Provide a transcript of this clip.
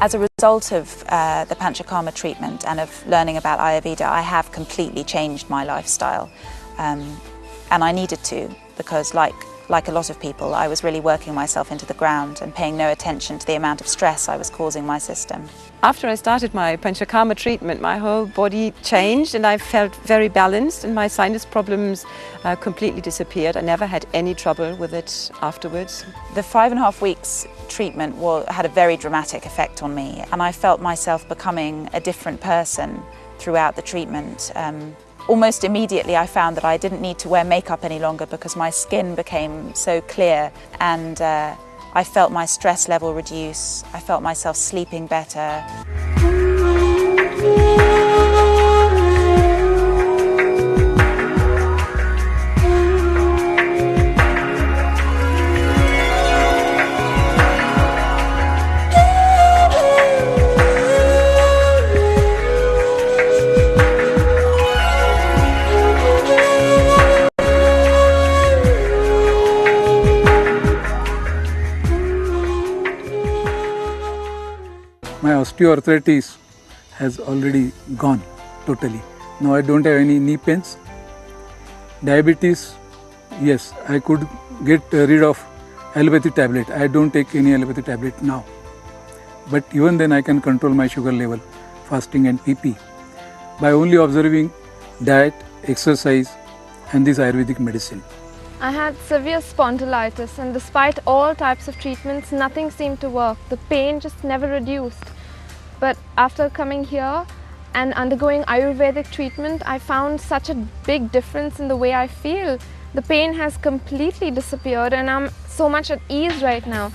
As a result of the Panchakarma treatment and of learning about Ayurveda, I have completely changed my lifestyle. And I needed to, because like a lot of people, I was really working myself into the ground and paying no attention to the amount of stress I was causing my system. After I started my Panchakarma treatment, my whole body changed and I felt very balanced, and my sinus problems completely disappeared. I never had any trouble with it afterwards. The 5.5 weeks treatment had a very dramatic effect on me, and I felt myself becoming a different person throughout the treatment. Almost immediately I found that I didn't need to wear makeup any longer because my skin became so clear, and I felt my stress level reduce. I felt myself sleeping better. My osteoarthritis has already gone totally. Now I don't have any knee pains. Diabetes, yes, I could get rid of allopathy tablet. I don't take any allopathy tablet now. But even then I can control my sugar level, fasting and PP by only observing diet, exercise and this Ayurvedic medicine. I had severe spondylitis, and despite all types of treatments, nothing seemed to work. The pain just never reduced. But after coming here and undergoing Ayurvedic treatment, I found such a big difference in the way I feel. The pain has completely disappeared and I'm so much at ease right now.